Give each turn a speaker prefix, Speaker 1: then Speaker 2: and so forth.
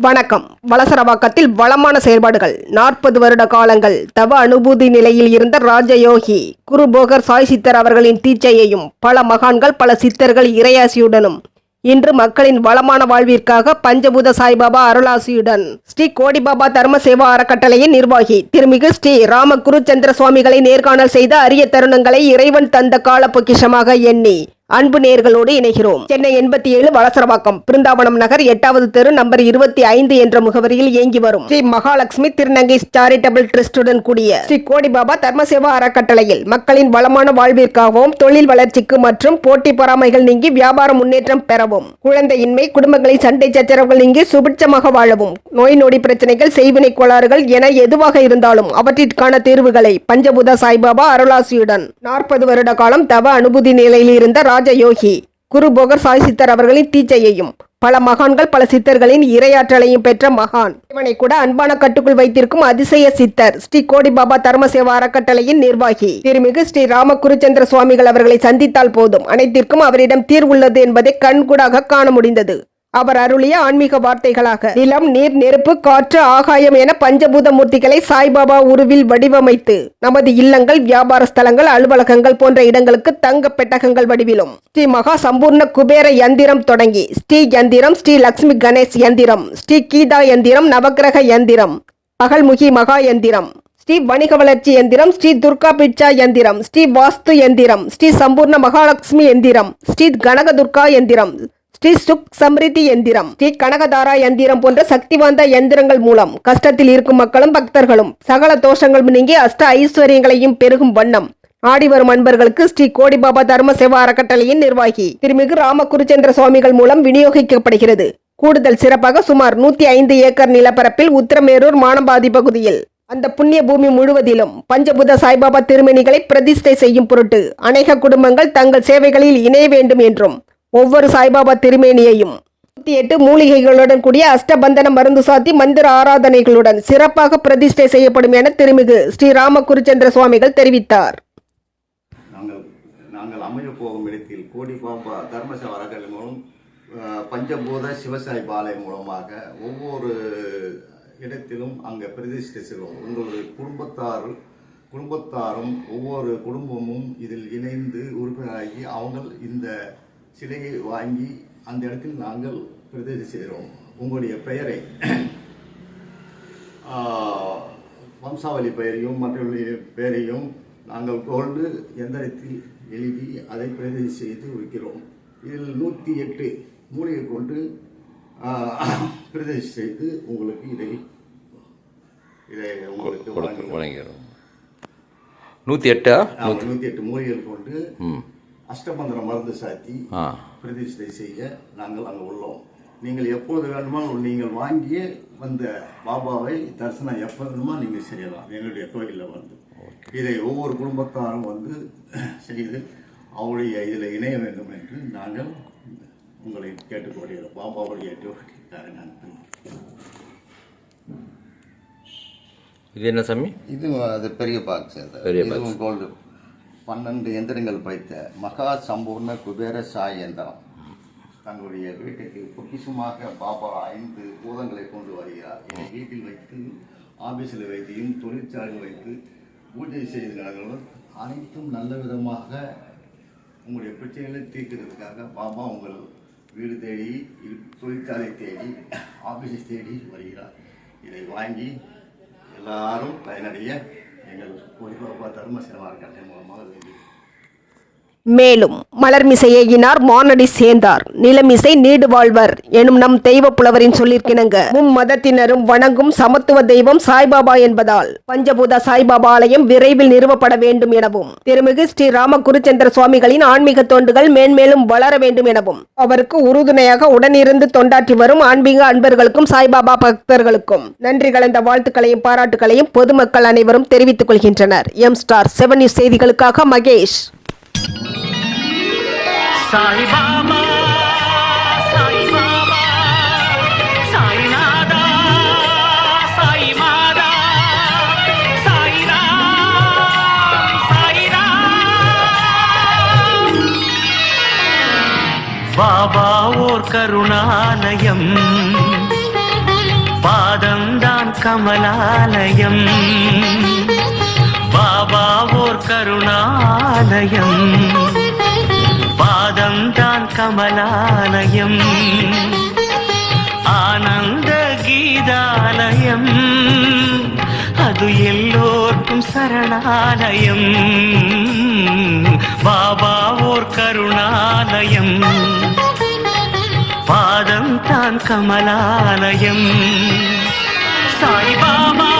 Speaker 1: வணக்கம். வலசரவாக்கத்தில் வளமான செயல்பாடுகள். 40 வருட காலங்கள் தவ அனுபூதி நிலையில் இருந்த ராஜயோகி குருபோகர் சாய் சித்தர் அவர்களின் தீட்சையையும் பல மகான்கள் பல சித்தர்கள் இறையாசியுடனும் இன்று மக்களின் வளமான வாழ்விற்காக பஞ்சபூத சாய்பாபா அருளாசியுடன் ஸ்ரீ கோடிபாபா தர்ம சேவா அறக்கட்டளையின் நிர்வாகி திருமிகு ஸ்ரீ ராமகுருச்சந்திர சுவாமிகளை நேர்காணல் செய்த அரிய தருணங்களை இறைவன் தந்த கால பொக்கிஷமாக எண்ணி அன்பு நேயர்களோடு இணைகிறோம். சென்னை 87 வலசரவாக்கம் பிருந்தாவனம் நகர் 8வது தெரு நம்பர் 25 என்ற முகவரியில் இயங்கி வரும் ஸ்ரீ மகாலட்சுமி திருநங்கை சேரிட்டபிள் ட்ரஸ்டுடன் கூடிய ஸ்ரீ கோடிபாபா தர்மசேவா அறக்கட்டளையில் மக்களின் வளமான வாழ்விற்காகவும் தொழில் வளர்ச்சிக்கு மற்றும் போட்டி பொறாமைகள் நீங்கி வியாபார முன்னேற்றம் பெறவும், குழந்தையின்மை, குடும்பங்களின் சண்டை சச்சரவுகள் நீங்கி சுபிட்சமாக வாழவும், நோய் நொடி பிரச்சனைகள், செய்வினை கோளாறுகள் என எதுவாக இருந்தாலும் அவற்றிற்கான தீர்வுகளை பஞ்சபூத சாய்பாபா அருளாசியுடன் 40 வருட காலம் தவ அனுபூதி நிலையில் இருந்த ராஜயோகி குருபோகர் சாய் சித்தர் அவர்களின் தீட்சையையும் பல மகான்கள் பல சித்தர்களின் இறையாற்றலையும் பெற்ற மகான் இவனை கூட அன்பான கட்டுக்குள் வைத்திருக்கும் அதிசய சித்தர் ஸ்ரீ கோடிபாபா தர்ம சேவா அறக்கட்டளையின் நிர்வாகி திருமிகு ஸ்ரீ ராமகுருச்சந்திர சுவாமிகள் அவர்களை சந்தித்தால் போதும் அனைத்திற்கும் அவரிடம் தீர்வுள்ளது என்பதை கண்கூடாக காண முடிந்தது. அவர் அருளிய ஆன்மீக வார்த்தைகளாக நிலம், நீர், நெருப்பு, காற்று, ஆகாயம் என பஞ்சபூத மூர்த்திகளை சாய்பாபா உருவில் வடிவமைத்து நமது இல்லங்கள், வியாபார ஸ்தலங்கள், அலுவலகங்கள் போன்ற இடங்களுக்கு தங்க பெட்டகங்கள் வடிவிலும் ஸ்ரீ மகா சம்பூர்ண குபேர யந்திரம் தொடங்கி ஸ்ரீ யந்திரம், ஸ்ரீ லட்சுமி கணேஷ் யந்திரம், ஸ்ரீ கீதா யந்திரம், நவக்கிரக யந்திரம், பகல்முகி மகா யந்திரம், ஸ்ரீ வணிக வளர்ச்சி யந்திரம், ஸ்ரீ துர்கா பிட்சா யந்திரம், ஸ்ரீ வாஸ்து யந்திரம், ஸ்ரீ சம்பூர்ண மகாலட்சுமி யந்திரம், ஸ்ரீ கனக துர்கா யந்திரம், ஸ்ரீ சுக் சம்ரிதி யந்திரம், ஸ்ரீ கனகதாரா யந்திரம் போன்ற சக்தி வாய்ந்த யந்திரங்கள் மூலம் கஷ்டத்தில் இருக்கும் மக்களும் பக்தர்களும் சகல தோஷங்களும் நீங்கி அஷ்ட ஐஸ்வர்யங்களையும் பெருகும் வண்ணம் ஆடி வரும் அன்பர்களுக்கு ஸ்ரீ கோடிபாபா தர்ம சேவா அறக்கட்டளையின் நிர்வாகி திருமிகு ராமகுருச்சந்திர சுவாமிகள் மூலம் விநியோகிக்கப்படுகிறது. கூடுதல் சிறப்பாக சுமார் 105 ஏக்கர் நிலப்பரப்பில் உத்திரமேரூர் மானம்பாதி பகுதியில் அந்த புண்ணிய பூமி முழுவதிலும் பஞ்சபூத சாய்பாபா திருமேனிகளை பிரதிஷ்டை செய்யும் பொருட்டு அநேக குடும்பங்கள் தங்கள் சேவைகளில் இணைய வேண்டும் என்றும் ஒவ்வொரு சாய்பாபா திருமேனியையும் 108 மூலிகைகளுடன் கூடிய அஷ்டபந்தன மருந்து சாத்தி மந்திர ஆராதனைகளுடன் சிறப்பாக பிரதிஷ்டை செய்யப்படும் என திருமிகு ஸ்ரீ ராமகுருச்சந்திர சுவாமிகள் தெரிவித்தார்.
Speaker 2: நாங்கள் அமைய போகும் இடத்தில் கோடிபாபா தர்மசேவா அறக்கட்டளை மூலம் பஞ்சபூத சிவசாய் பாலை மூலமாக ஒவ்வொரு இடத்திலும் அங்கே பிரதிஷ்டை செய்வோம். உங்களுடைய குடும்பத்தாரும் ஒவ்வொரு குடும்பமும் இதில் இணைந்து உறுப்பினராகி அவங்க இந்த சிலையை வாங்கி அந்த இடத்தில் நாங்கள் பிரதிஷ்டை செய்கிறோம். உங்களுடைய பெயரை வம்சாவளி பெயரையும் மற்றவர்களுடைய பெயரையும் நாங்கள் கொண்டு எந்திரத்தில் எழுதி அதை பிரதிஷ்டை செய்து வைக்கிறோம். இதில் 108 மூலிகை கொண்டு பிரதிஷ்டை செய்து உங்களுக்கு இதை உங்களுக்கு வழங்குகிறோம். 108 மூலிகைகள் கொண்டு அஷ்டபந்தன மருந்து சாத்தி பிரதிஷ்டை செய்ய நாங்கள் அங்கே உள்ளோம். நீங்கள் எப்போது வேண்டுமானால் நீங்கள் வாங்கிய வந்த பாபாவை தரிசனம் எப்போ வேணுமா நீங்கள் செய்யலாம். எங்களுடைய கோயிலில் வந்து இதை ஒவ்வொரு குடும்பத்தாரும் வந்து செய்து அவருடைய இதில் இணைய வேண்டும் என்று நாங்கள் உங்களை கேட்டுக்கொள்கிறோம். பாபாவுடைய
Speaker 3: இது என்ன சாமி?
Speaker 2: இது அது பெரிய பாக்ஸ். இது கோல்டு 12 எந்திரங்கள் வைத்த மகா சம்பூர்ண குபேர சாய் யந்திரம். தங்களுடைய வீட்டுக்கு பொக்கிஷமாக பாபா 5 பூதங்களை கொண்டு வருகிறார். இதை வீட்டில் வைத்து, ஆபீஸில் வைத்தையும், தொழிற்சாலையில் வைத்து பூஜை செய்கிறார்கள். அனைத்தும் நல்ல விதமாக உங்களுடைய பிரச்சனைகளை தீர்க்கிறதுக்காக பாபா உங்கள் வீடு தேடி, தொழிற்சாலை தேடி, ஆபீஸை தேடி வருகிறார். இதை வாங்கி எல்லாரும் பயனடைய எங்கள் கோடிபாபா தர்ம சேவா அறக்கட்டளை மூலமாக வேண்டி.
Speaker 1: மேலும் மலர்மிசையினார் மானடி சேர்ந்தார் நிலமிசை நீடு வாழ்வர் எனும் நம் தெய்வ புலவரின் சொல்லிற்கிணங்க மும்மதத்தினரும் வணங்கும் சமத்துவ தெய்வம் சாய்பாபா என்பதால் பஞ்சபூத சாய்பாபா ஆலயம் விரைவில் நிறுவப்பட வேண்டும் எனவும் திருமிகு ஸ்ரீ ராமகுருச்சந்திர சுவாமிகளின் ஆன்மீக தொண்டுகள் மேன்மேலும் வளர வேண்டும் எனவும் அவருக்கு உறுதுணையாக உடனிருந்து தொண்டாற்றி வரும் ஆன்மீக அன்பர்களுக்கும் சாய்பாபா பக்தர்களுக்கும் நன்றி கலந்த வாழ்த்துக்களையும் பாராட்டுகளையும் பொதுமக்கள் அனைவரும் தெரிவித்துக் கொள்கின்றனர். M-Star 7 நியூஸ் செய்திகளுக்காக மகேஷ்.
Speaker 4: சாய் பாபா சாய் பாபா சாய் நாதா சாய் மாதா சாய் ராம் சாய் ராம். பாபா ஓர் கருணாலயம் கமலாலயம். பாபா ஓர் கருணாலயம், பாதம்தான் கமலாலயம். ஆனந்த கீதாலயம், அது எல்லோர்க்கும் சரணாலயம். பாபா ஓர் கருணாலயம், பாதம் தான் கமலாலயம். சாய் பாபா